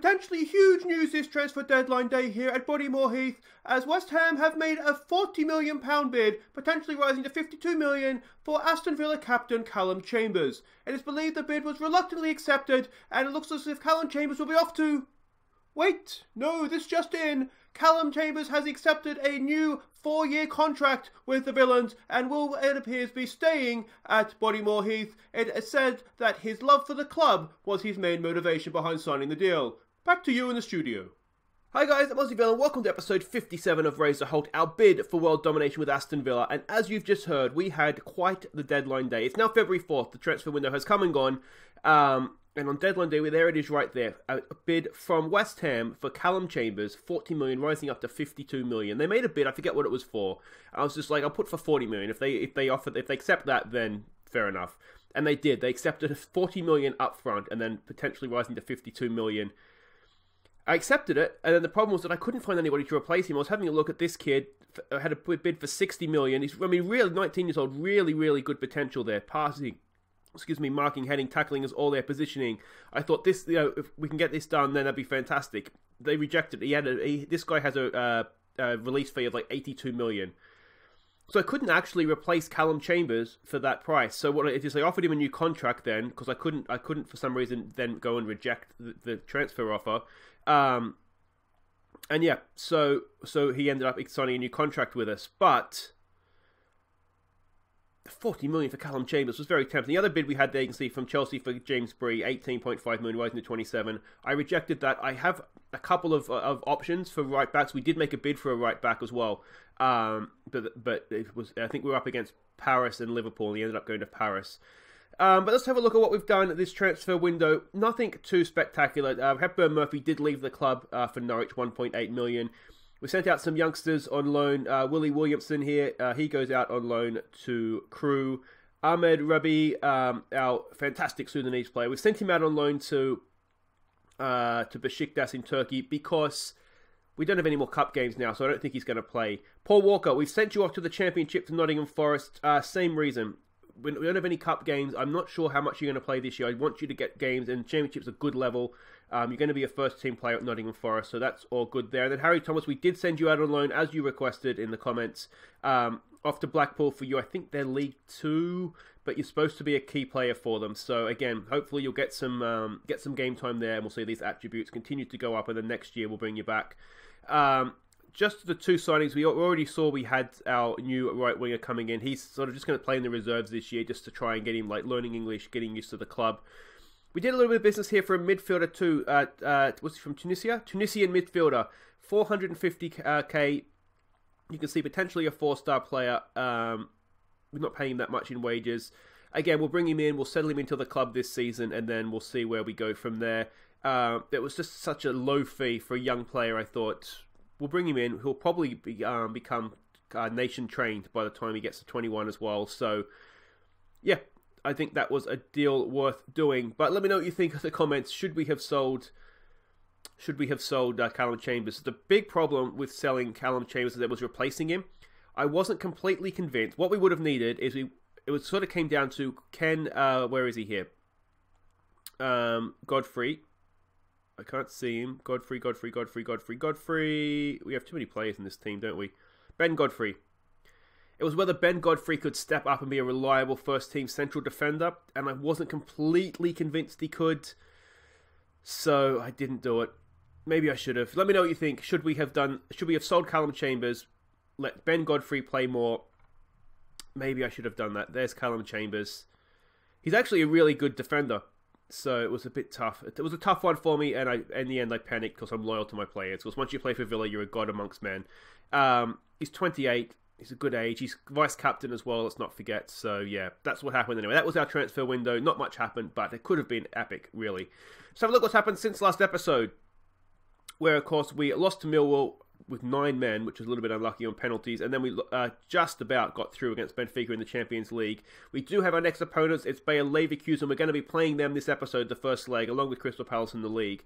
Potentially huge news this transfer deadline day here at Bodymoor Heath, as West Ham have made a £40 million bid, potentially rising to £52 million, for Aston Villa captain Callum Chambers. It is believed the bid was reluctantly accepted, and it looks as if Callum Chambers will be off to... Wait, no, this just in. Callum Chambers has accepted a new 4-year contract with the Villains and will, it appears, be staying at Bodymoor Heath. It is said that his love for the club was his main motivation behind signing the deal. Back to you in the studio. Hi guys, I'm Aussie Villa and welcome to episode 57 of Raise the Holte, our bid for world domination with Aston Villa. And as you've just heard, we had quite the deadline day. It's now February 4th, the transfer window has come and gone. And on deadline day, there it is right there. A bid from West Ham for Callum Chambers, 40 million, rising up to 52 million. They made a bid, I forget what it was for. I was just like, I'll put for 40 million. If they accept that, then fair enough. And they did. They accepted 40 million up front and then potentially rising to 52 million. I accepted it, and then the problem was that I couldn't find anybody to replace him. I was having a look at this kid, had a bid for 60 million. He's, really 19 years old, really good potential there. Passing, marking, heading, tackling is all their positioning. I thought this, if we can get this done, then that'd be fantastic. They rejected it. This guy has a release fee of like 82 million. So I couldn't actually replace Callum Chambers for that price. So what it is, I offered him a new contract then, because I couldn't for some reason then go and reject the transfer offer. And yeah, so he ended up signing a new contract with us, but 40 million for Callum Chambers was very tempting. The other bid we had there, you can see, from Chelsea for James Bree, 18.5 million, rising to 27. I rejected that. I have a couple of options for right backs. We did make a bid for a right back as well, but it was, I think we were up against Paris and Liverpool, and he ended up going to Paris. But let's have a look at what we've done at this transfer window. Nothing too spectacular. Hepburn Murphy did leave the club for Norwich, 1.8 million. We sent out some youngsters on loan. Willie Williamson here, he goes out on loan to Crewe. Ahmed Rabi, our fantastic Sudanese player, we sent him out on loan to Besiktas in Turkey because we don't have any more cup games now, so I don't think he's going to play. Paul Walker, we've sent you off to the Championship to Nottingham Forest. Same reason. We don't have any cup games. I'm not sure how much you're going to play this year. I want you to get games, and Championship's a good level. You're going to be a first-team player at Nottingham Forest, so that's all good there. And then Harry Thomas, we did send you out on loan, as you requested in the comments, off to Blackpool for you. I think they're League 2, but you're supposed to be a key player for them. So again, hopefully you'll get some game time there, and we'll see these attributes continue to go up, and then next year we'll bring you back. Just the two signings, we already saw we had our new right winger coming in. He's sort of just going to play in the reserves this year just to try and get him like learning English, getting used to the club. We did a little bit of business here for a midfielder too. Was he from Tunisia? Tunisian midfielder, 450k. You can see potentially a 4-star player. We're not paying him that much in wages. Again, we'll bring him in, we'll settle him into the club this season, and then we'll see where we go from there. It was just such a low fee for a young player, I thought. We'll bring him in. He'll probably become nation trained by the time he gets to 21 as well. So, yeah, I think that was a deal worth doing. But let me know what you think in the comments. Should we have sold Callum Chambers? The big problem with selling Callum Chambers is that it was replacing him. I wasn't completely convinced. What we would have needed is it was sort of came down to where is he here? Godfrey. I can't see him. Godfrey. We have too many players in this team, don't we? Ben Godfrey. It was whether Ben Godfrey could step up and be a reliable first-team central defender, and I wasn't completely convinced he could, so I didn't do it. Maybe I should have. Let me know what you think. Should we have sold Callum Chambers, let Ben Godfrey play more? Maybe I should have done that. There's Callum Chambers. He's actually a really good defender. So it was a bit tough. It was a tough one for me, and in the end I panicked because I'm loyal to my players. Because once you play for Villa, you're a god amongst men. He's 28. He's a good age. He's vice-captain as well, let's not forget. So yeah, that's what happened anyway. That was our transfer window. Not much happened, but it could have been epic, really. So have a look what's happened since last episode. Where, of course, we lost to Millwall with 9 men, which was a little bit unlucky on penalties, and then we just about got through against Benfica in the Champions League. We do have our next opponents. It's Bayer Leverkusen. We're going to be playing them this episode, the first leg, along with Crystal Palace in the league.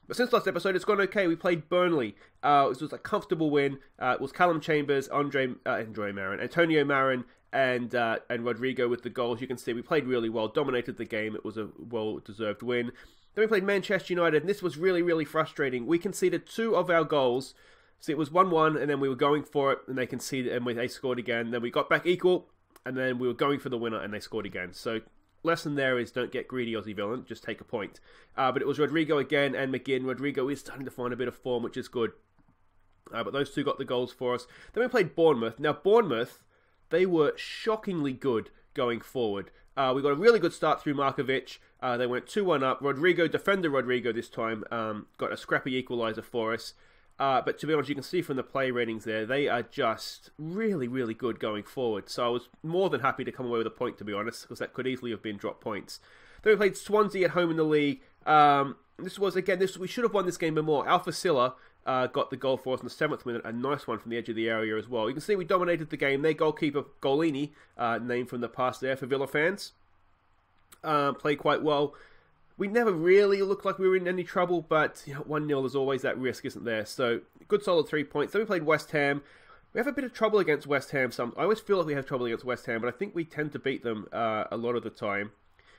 But since last episode, it's gone okay. We played Burnley. It was a comfortable win. It was Callum Chambers, Antonio Marin, and Rodrigo with the goals. You can see we played really well, dominated the game. It was a well-deserved win. Then we played Manchester United, and this was really, really frustrating. We conceded 2 of our goals. So it was 1-1, and then we were going for it, and they conceded, and they scored again. Then we got back equal, and then we were going for the winner, and they scored again. So lesson there is don't get greedy, Aussie villain. Just take a point. But it was Rodrigo again and McGinn. Rodrigo is starting to find a bit of form, which is good. But those 2 got the goals for us. Then we played Bournemouth. Now, Bournemouth, they were shockingly good going forward. We got a really good start through Markovic. They went 2-1 up. Defender Rodrigo this time, got a scrappy equaliser for us. But to be honest, you can see from the play ratings there, they are just really, really good going forward. So I was more than happy to come away with a point, to be honest, because that could easily have been drop points. Then we played Swansea at home in the league. We should have won this game by more. Alpha Silla got the goal for us in the 7th minute, a nice one from the edge of the area as well. You can see we dominated the game. Their goalkeeper, Golini, named from the past there for Villa fans, played quite well. We never really looked like we were in any trouble, but 1-0, there's always that risk, isn't there? So, good solid 3 points. Then we played West Ham. We have a bit of trouble against West Ham. I always feel like we have trouble against West Ham, but I think we tend to beat them a lot of the time.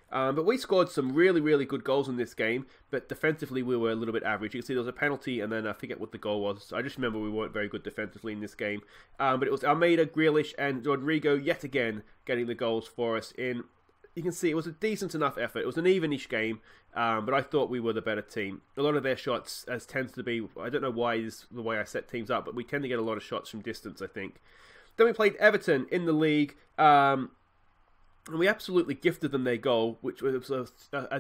But we scored some really, really good goals in this game, but defensively we were a little bit average. You can see there was a penalty, and then I forget what the goal was. I just remember we weren't very good defensively in this game. But it was Almeida, Grealish, and Rodrigo yet again getting the goals for us in... You can see it was a decent enough effort. It was an even-ish game, but I thought we were the better team. A lot of their shots, as tends to be, I don't know why is the way I set teams up, but we tend to get a lot of shots from distance, I think. Then we played Everton in the league, and we absolutely gifted them their goal, which was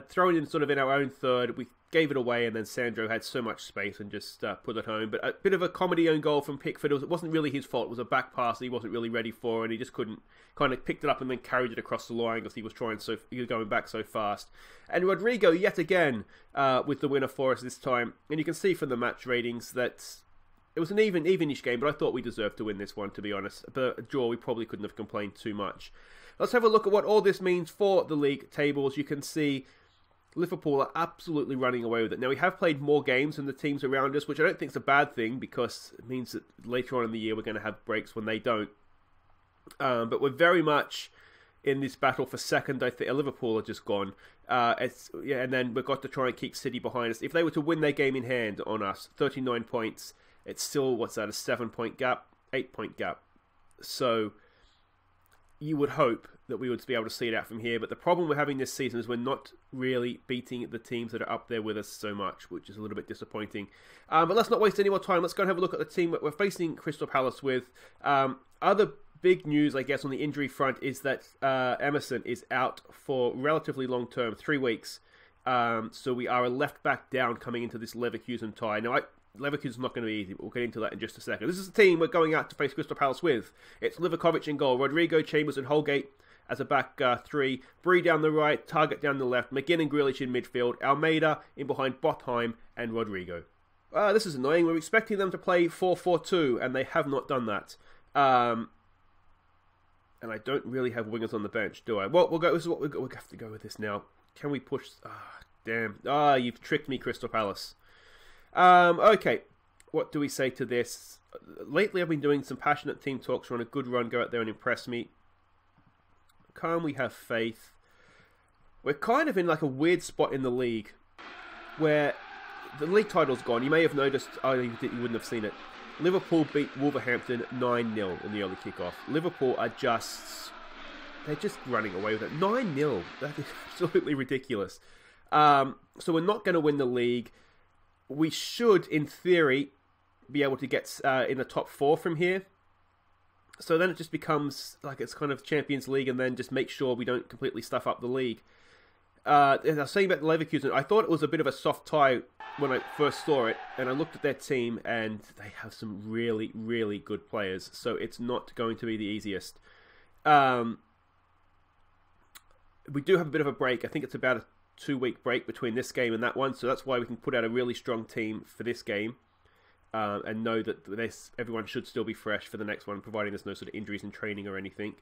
thrown in sort of in our own third. We gave it away, and then Sandro had so much space and just put it home. But a bit of a comedy own goal from Pickford. It wasn't really his fault. It was a back pass that he wasn't really ready for, and he just couldn't, kind of picked it up and then carried it across the line because he was going back so fast. And Rodrigo, yet again, with the winner for us this time. And you can see from the match ratings that it was an evenish game, but I thought we deserved to win this one, to be honest. But a draw, we probably couldn't have complained too much. Let's have a look at what all this means for the league tables. You can see Liverpool are absolutely running away with it. Now, we have played more games than the teams around us, which I don't think is a bad thing because it means that later on in the year we're going to have breaks when they don't. But we're very much in this battle for second. I think Liverpool are just gone. And then we've got to try and keep City behind us. If they were to win their game in hand on us, 39 points, it's still, a 7-point gap, 8-point gap. So you would hope that we would be able to see it out from here. But the problem we're having this season is we're not really beating the teams that are up there with us so much, which is a little bit disappointing. But let's not waste any more time. Let's go and have a look at the team that we're facing Crystal Palace with. Other big news, I guess, on the injury front is that Emerson is out for relatively long term, 3 weeks. So we are a left back down coming into this Leverkusen tie. Now, Leverkusen's not going to be easy, but we'll get into that in just a second. This is the team we're going out to face Crystal Palace with. It's Livakovic in goal, Rodrigo, Chambers and Holgate as a back three, Bree down the right, Target down the left, McGinn and Grealish in midfield, Almeida in behind Botheim and Rodrigo. This is annoying. We're expecting them to play 4-4-2, and they have not done that. And I don't really have wingers on the bench, do I? Well, we'll go. This is what we'll have to go with this now. Can we push? Damn. You've tricked me, Crystal Palace. Okay. What do we say to this? Lately, I've been doing some passionate team talks. We're on a good run. Go out there and impress me. Can't we have faith? We're kind of in like a weird spot in the league where the league title's gone. You may have noticed. You wouldn't have seen it. Liverpool beat Wolverhampton 9-0 in the early kickoff. Liverpool are they're just running away with it. 9-0. That is absolutely ridiculous. So we're not going to win the league. We should, in theory, be able to get in the top 4 from here. So then it just becomes like it's kind of Champions League and then just make sure we don't completely stuff up the league. As I was saying about Leverkusen, I thought it was a bit of a soft tie when I first saw it, and I looked at their team, and they have some really, really good players, so it's not going to be the easiest. We do have a bit of a break. I think it's about a 2-week break between this game and that one, so that's why we can put out a really strong team for this game, and know that everyone should still be fresh for the next one, providing there's no sort of injuries in training or anything.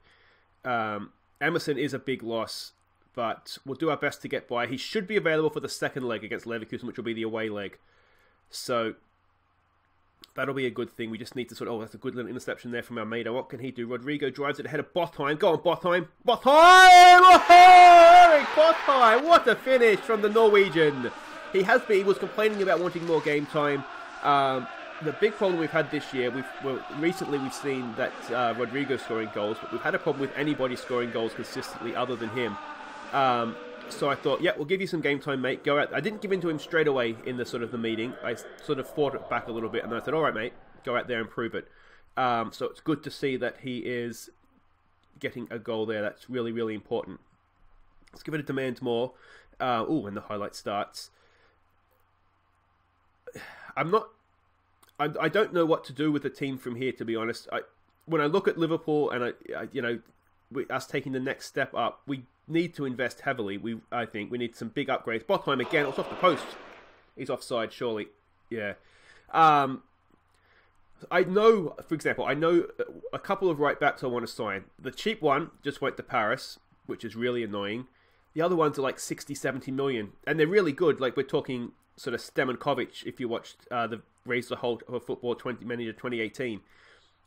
Emerson is a big loss, but we'll do our best to get by. He should be available for the second leg against Leverkusen, which will be the away leg. So that'll be a good thing. We just need to that's a good little interception there from Almeida. What can he do? Rodrigo drives it ahead of Botheim. Go on, Botheim. Botheim! Oh, Henrik Bothai. What a finish from the Norwegian. He was complaining about wanting more game time. The big problem we've had this year, recently we've seen that Rodrigo scoring goals, but we've had a problem with anybody scoring goals consistently other than him. So I thought, yeah, we'll give you some game time, mate. Go out. I didn't give in to him straight away in the meeting. I sort of fought it back a little bit, and I said, all right, mate, go out there and prove it. So it's good to see that he is getting a goal there. That's really, really important. Let's give it a demand more. When the highlight starts. I don't know what to do with the team from here, to be honest. When I look at Liverpool and us taking the next step up, we need to invest heavily. I think we need some big upgrades. Bothheim again, it's off the post. He's offside, surely. Yeah. I know, for example, a couple of right backs I want to sign. The cheap one just went to Paris, which is really annoying. The other ones are like 60, 70 million. And they're really good. Like, we're talking sort of Stemenkovic, if you watched the Raise the Holte of a Football Manager 2018.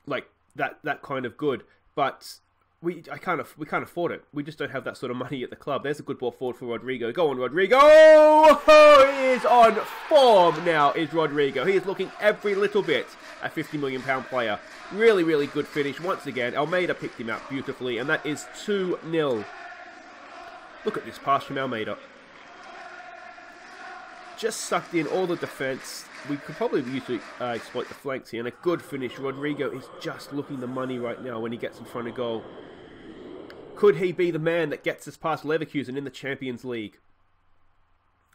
Like, that kind of good. But we can't afford it. We just don't have that sort of money at the club. There's a good ball forward for Rodrigo. Go on, Rodrigo! Oh, he is on form now, is Rodrigo. He is looking every little bit a £50 million player. Really, really good finish. Once again, Almeida picked him out beautifully, and that is 2-0. Look at this pass from Almeida. Just sucked in all the defence. We could probably use to exploit the flanks here, and a good finish. Rodrigo is just looking the money right now when he gets in front of goal. Could he be the man that gets us past Leverkusen in the Champions League?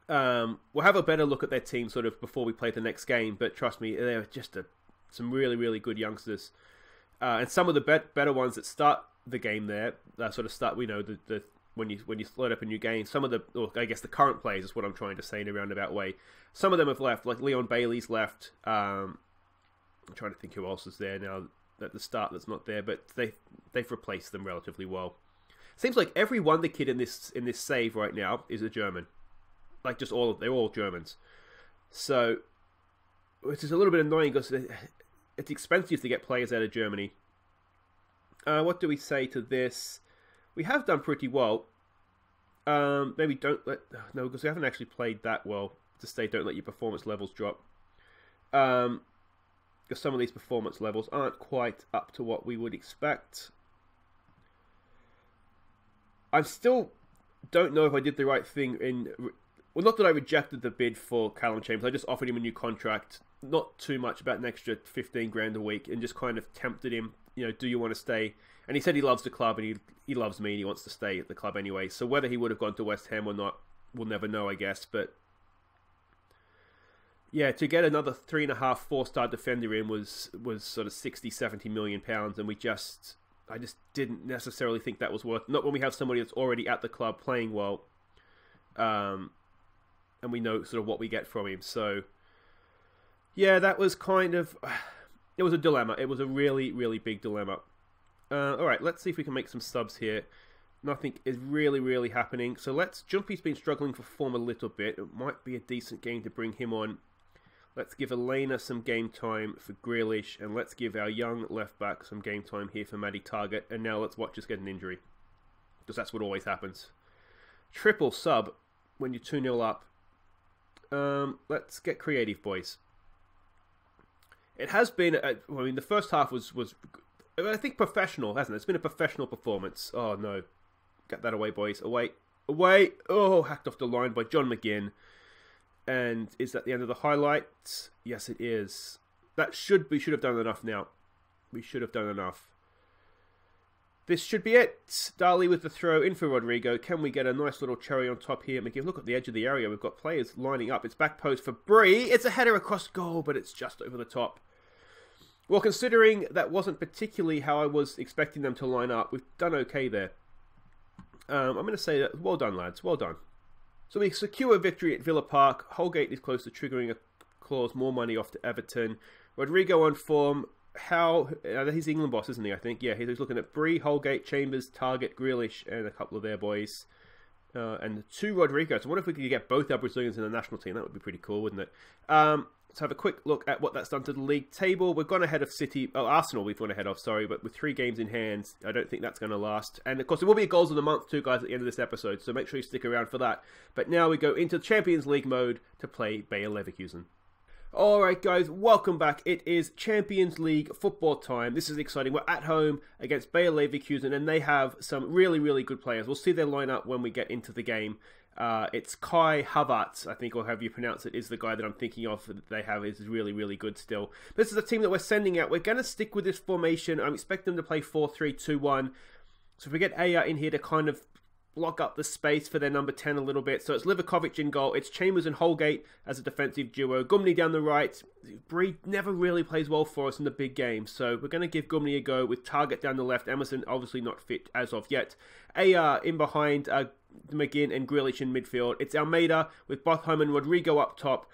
We'll have a better look at their team sort of before we play the next game, but trust me, they're just some really, really good youngsters. And some of the better ones that start the game there, when you load up a new game, I guess the current players is what I'm trying to say in a roundabout way. Some of them have left, like Leon Bailey's left. I'm trying to think who else is there now at the start that's not there, but they've replaced them relatively well. Seems like every wonder kid in this save right now is a German, like they're all Germans. So, which is a little bit annoying because it's expensive to get players out of Germany. What do we say to this? We have done pretty well. Maybe because we haven't actually played that well. To say don't let your performance levels drop. Because some of these performance levels aren't quite up to what we would expect. I still don't know if I did the right thing well, not that I rejected the bid for Callum Chambers. I just offered him a new contract. Not too much, about an extra 15 grand a week, and just kind of tempted him, do you want to stay? And he said he loves the club, and he loves me, and he wants to stay at the club anyway. So whether he would have gone to West Ham or not, we'll never know, I guess. But yeah, to get another 3.5, 4-star defender in was sort of 60, 70 million pounds, and I just didn't necessarily think that was worth. Not when we have somebody that's already at the club playing well, and we know sort of what we get from him. So yeah, that was it was a dilemma. It was a really, really big dilemma. Alright, let's see if we can make some subs here. Nothing is really, really happening. So Jumpy's been struggling for form a little bit. It might be a decent game to bring him on. Let's give Elena some game time for Grealish. And let's give our young left back some game time here for Maddie Target. And now let's watch us get an injury. Because that's what always happens. Triple sub when you're 2-0 up. Let's get creative, boys. It has been, the first half was I think professional, hasn't it? It's been a professional performance. Oh, no. Get that away, boys. Away. Away. Oh, hacked off the line by John McGinn. And is that the end of the highlight? Yes, it is. We should have done enough now. We should have done enough. This should be it. Dali with the throw in for Rodrigo. Can we get a nice little cherry on top here? McGinn, look at the edge of the area. We've got players lining up. It's back post for Bree. It's a header across goal, but it's just over the top. Well, considering that wasn't particularly how I was expecting them to line up, we've done okay there. I'm going to say that, well done, lads, well done. So we secure a victory at Villa Park. Holgate is close to triggering a clause, more money off to Everton. Rodrigo on form. He's the England boss, isn't he, I think? Yeah, he's looking at Bree, Holgate, Chambers, Target, Grealish, and a couple of their boys. And 2 Rodrigos. I wonder if we could get both our Brazilians in the national team. That would be pretty cool, wouldn't it? let's have a quick look at what that's done to the league table. We've gone ahead of City. Oh, Arsenal we've gone ahead of, sorry. But with 3 games in hand, I don't think that's going to last. And, of course, there will be a Goals of the Month, too, guys, at the end of this episode. So make sure you stick around for that. But now we go into Champions League mode to play Bayer Leverkusen. Alright guys, welcome back. It is Champions League football time. This is exciting. We're at home against Bayer Leverkusen and they have some really, really good players. We'll see their lineup when we get into the game. It's Kai Havertz, I think, or however you pronounce it, is the guy that I'm thinking of that they have is really, really good still. This is a team that we're sending out. We're going to stick with this formation. I'm expecting them to play 4-3-2-1. So if we get Aya in here to kind of block up the space for their number 10 a little bit. So it's Livakovic in goal. It's Chambers and Holgate as a defensive duo. Gumny down the right. Bree never really plays well for us in the big games. So we're going to give Gumny a go with Target down the left. Emerson obviously not fit as of yet. AR in behind McGinn and Grealish in midfield. It's Almeida with Botham and Rodrigo up top.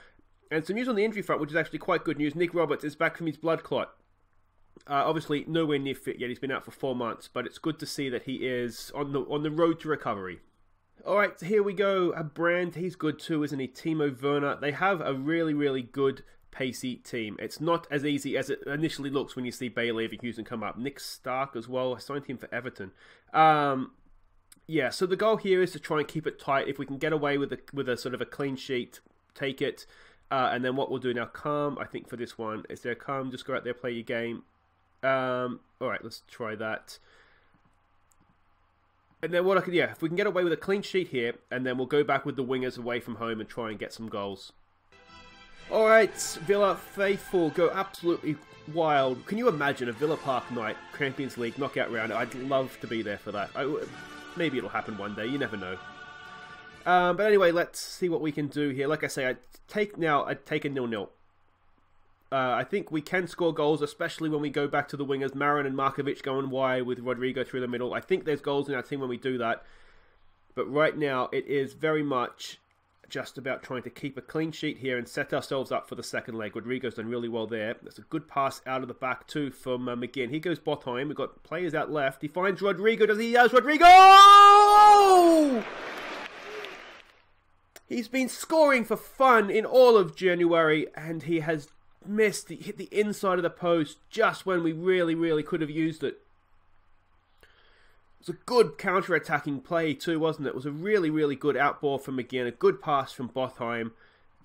And some news on the injury front, which is actually quite good news. Nick Roberts is back from his blood clot. Obviously, nowhere near fit yet. He's been out for 4 months, but it's good to see that he is on the road to recovery. All right, so here we go. A Brand, he's good too, isn't he? Timo Werner. They have a really, really good, pacey team. It's not as easy as it initially looks when you see Bayer Leverkusen come up. Nick Stark as well. I signed him for Everton. Yeah, so the goal here is to try and keep it tight. If we can get away with a sort of a clean sheet, take it. And then what we'll do now, calm, I think for this one, is there calm, just go out there, play your game. Alright, let's try that. And then if we can get away with a clean sheet here, and then we'll go back with the wingers away from home and try and get some goals. Alright, Villa faithful go absolutely wild. Can you imagine a Villa Park night, Champions League knockout round? I'd love to be there for that. Maybe it'll happen one day, you never know. But anyway, let's see what we can do here. Like I say, I'd take a 0-0. I think we can score goals, especially when we go back to the wingers. Marin and Markovic going wide with Rodrigo through the middle. I think there's goals in our team when we do that. But right now, it is very much just about trying to keep a clean sheet here and set ourselves up for the second leg. Rodrigo's done really well there. That's a good pass out of the back too from McGinn. Here goes Botheim. We've got players out left. He finds Rodrigo. Does he? Yes, Rodrigo! He's been scoring for fun in all of January, and he has hit the inside of the post just when we really, really could have used it. It was a good counter-attacking play too, wasn't it? It was a really, really good outball from McGinn, a good pass from Botheim,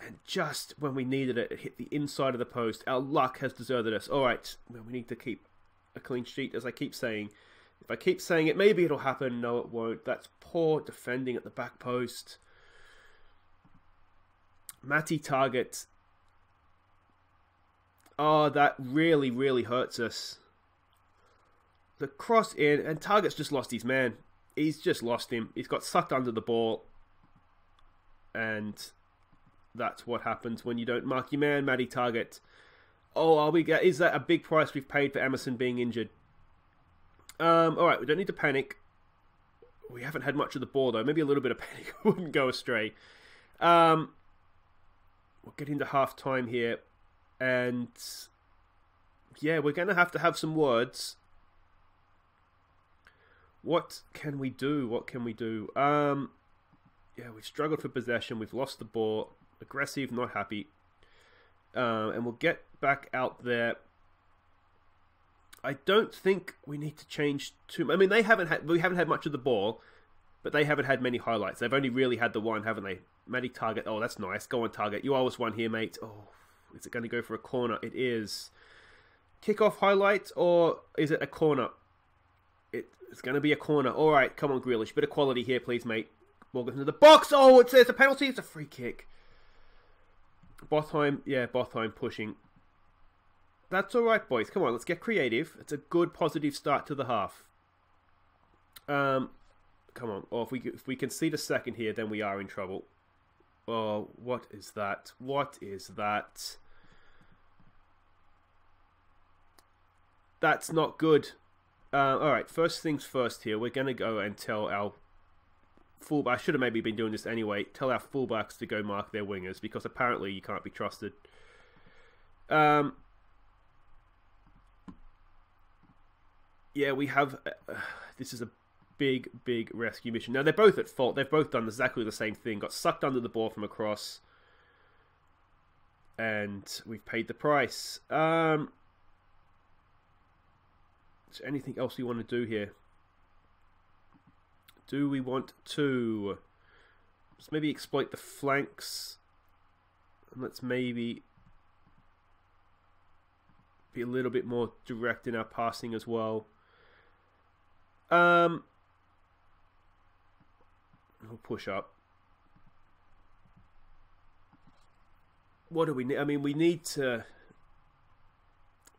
and just when we needed it, it hit the inside of the post. Our luck has deserted us. Alright, well, we need to keep a clean sheet, as I keep saying. If I keep saying it, maybe it'll happen. No, it won't. That's poor defending at the back post. Matty Target. Oh, that really, really hurts us. The cross in, and Target's just lost his man. He's just lost him. He's got sucked under the ball. And that's what happens when you don't mark your man, Matty Target. Oh, is that a big price we've paid for Emerson being injured? Alright, we don't need to panic. We haven't had much of the ball, though. Maybe a little bit of panic wouldn't go astray. We'll get into half-time here. And yeah, we're going to have some words. What can we do? What can we do? Yeah, we've struggled for possession. We've lost the ball. Aggressive, not happy. And we'll get back out there. I don't think we need to change too much. I mean, we haven't had much of the ball, but they haven't had many highlights. They've only really had the one, haven't they? Matty Target. Oh, that's nice. Go on, Target. You always won here, mate. Oh. Is it going to go for a corner? It is. Kick-off highlight, or is it a corner? It's going to be a corner. All right, come on, Grealish. Bit of quality here, please, mate. Ball goes into the box. Oh, it says a penalty. It's a free kick. Botheim, yeah, Botheim pushing. That's all right, boys. Come on, let's get creative. It's a good, positive start to the half. Come on. Oh, if we can see the second here, then we are in trouble. Oh, what is that? What is that? That's not good. Alright, first things first here. We're going to go and tell our fullback. I should have maybe been doing this anyway. Tell our fullbacks to go mark their wingers, because apparently you can't be trusted. Yeah, we have... this is a big rescue mission. Now, they're both at fault. They've both done exactly the same thing. Got sucked under the ball from across. And we've paid the price. Is there anything else we want to do here? Do we want to... Let's maybe exploit the flanks. And let's maybe be a little bit more direct in our passing as well. We'll push up. What do we need? I mean, we need to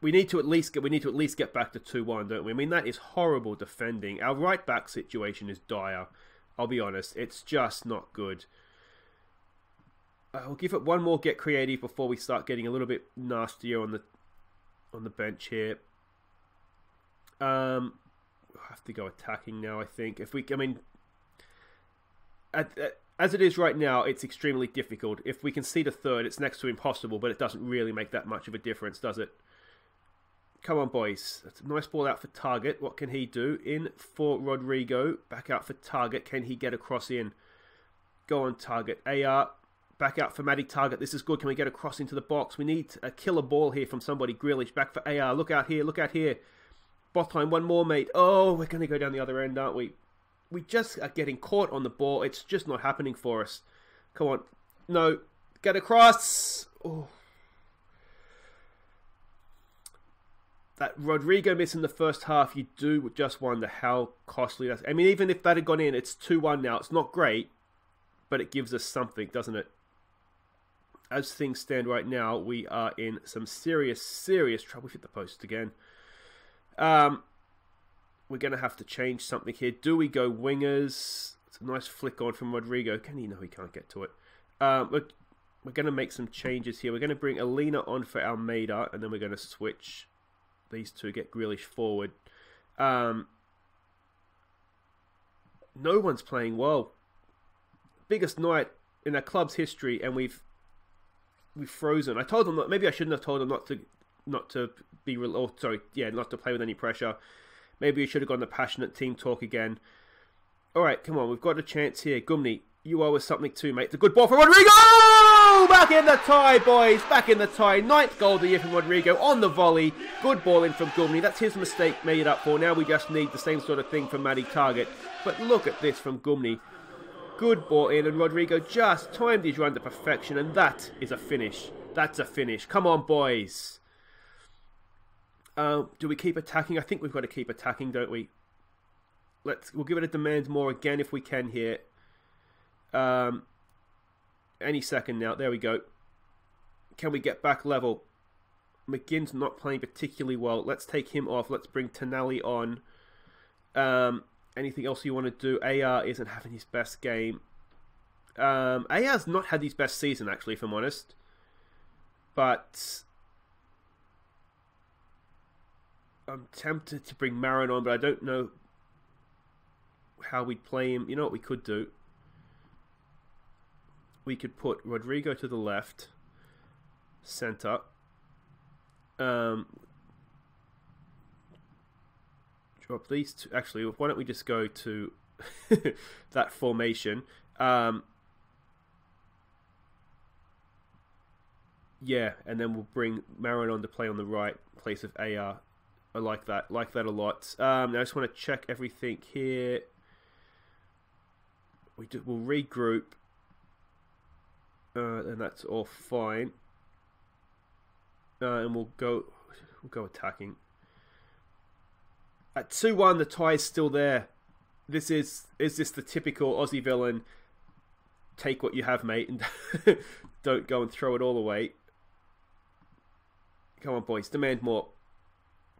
at least get back to 2-1, don't we? I mean, that is horrible defending. Our right back situation is dire. I'll be honest, it's just not good. We'll give it one more get creative before we start getting a little bit nastier on the bench here. We'll have to go attacking now, I think. As it is right now, it's extremely difficult. If we concede a third, it's next to impossible, but it doesn't really make that much of a difference, does it? Come on, boys. That's a nice ball out for Target. What can he do? In for Rodrigo. Back out for Target. Can he get across in? Go on, Target. AR. Back out for Matty Target. This is good. Can we get across into the box? We need a killer ball here from somebody. Grealish. Back for AR. Look out here. Look out here. Bothheim. One more, mate. Oh, we're going to go down the other end, aren't we? We just are getting caught on the ball. It's just not happening for us. Come on. No. Get across. Oh. That Rodrigo miss in the first half, you do just wonder how costly that's... I mean, even if that had gone in, it's 2-1 now. It's not great, but it gives us something, doesn't it? As things stand right now, we are in some serious, serious trouble. We've hit the post again. We're going to have to change something here. Do we go wingers? It's a nice flick on from Rodrigo. Can he? No, he can't get to it. We're going to make some changes here. We're going to bring Alina on for Almeida, and then we're going to switch these two, get Grealish forward. No one's playing well. Biggest night in our club's history, and we've frozen. I told them maybe I shouldn't have told them not to play with any pressure. Maybe we should have gone the passionate team talk again. All right, come on, we've got a chance here. Gumney, you owe us something too, mate. It's a good ball for Rodrigo! Back in the tie, boys. Back in the tie. 9th goal of the year from Rodrigo on the volley. Good ball in from Gumney. That's his mistake made it up for. Now we just need the same sort of thing from Matty Target. But look at this from Gumney. Good ball in, and Rodrigo just timed his run to perfection, and that is a finish. That's a finish. Come on, boys. Do we keep attacking? I think we've got to keep attacking, don't we? We'll give it a demand more again if we can here. Any second now. There we go. Can we get back level? McGinn's not playing particularly well. Let's take him off. Let's bring Tonali on. Anything else you want to do? AR isn't having his best game. AR's not had his best season, actually, if I'm honest. But I'm tempted to bring Marin on, but I don't know how we'd play him. You know what we could do? We could put Rodrigo to the left, centre. Drop these two. Actually, why don't we just go to that formation? Yeah, and then we'll bring Marin on to play on the right place of AR. I like that. Like that a lot. Now I just want to check everything here. We'll regroup. And that's all fine. And we'll go attacking. At 2-1, the tie is still there. Is this the typical Aussie villain? Take what you have, mate, and don't go and throw it all away. Come on, boys, demand more.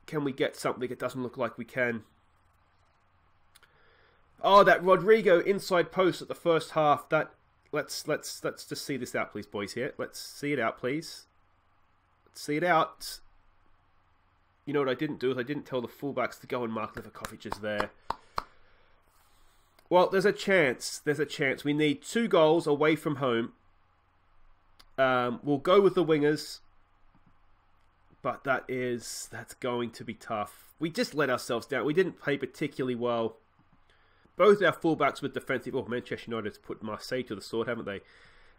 Can we get something? It doesn't look like we can. Oh, that Rodrigo inside post at the first half. That let's just see this out, please, boys. Here, let's see it out, please. Let's see it out. You know what I didn't do is I didn't tell the fullbacks to go and mark Leverkusen is there. Well, there's a chance. There's a chance. We need 2 goals away from home. We'll go with the wingers. But that's going to be tough. We just let ourselves down. We didn't play particularly well. Both our fullbacks with defensive... Oh, Manchester United's put Marseille to the sword, haven't they?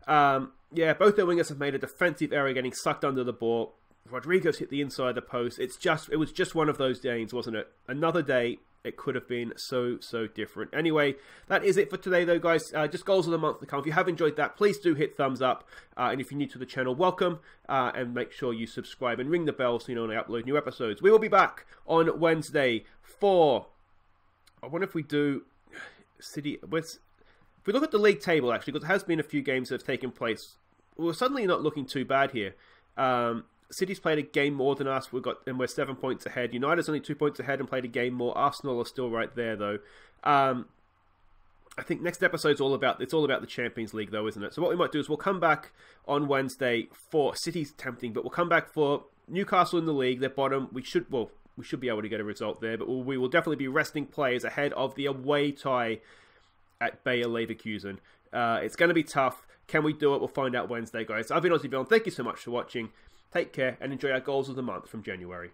Yeah, both their wingers have made a defensive error getting sucked under the ball. Rodrigo's hit the inside of the post. It was just one of those days, wasn't it? Another day. It could have been so different. Anyway, that is it for today, though, guys. Just goals of the month to come. If you have enjoyed that, please do hit thumbs up. And if you're new to the channel, welcome. And make sure you subscribe and ring the bell so you know when I upload new episodes. We will be back on Wednesday for... I wonder if we do... City... If we look at the league table, actually, because there has been a few games that have taken place. We're suddenly not looking too bad here. City's played a game more than us. We're 7 points ahead. United's only 2 points ahead and played a game more. Arsenal are still right there, though. I think next episode's all about the Champions League, though, isn't it? So what we might do is we'll come back on Wednesday for City's tempting, but we'll come back for Newcastle in the league. They're bottom. We should be able to get a result there, but we will definitely be resting players ahead of the away tie at Bayer Leverkusen. It's going to be tough. Can we do it? We'll find out Wednesday, guys. I've been Aussie Bill. Thank you so much for watching. Take care and enjoy our goals of the month from January.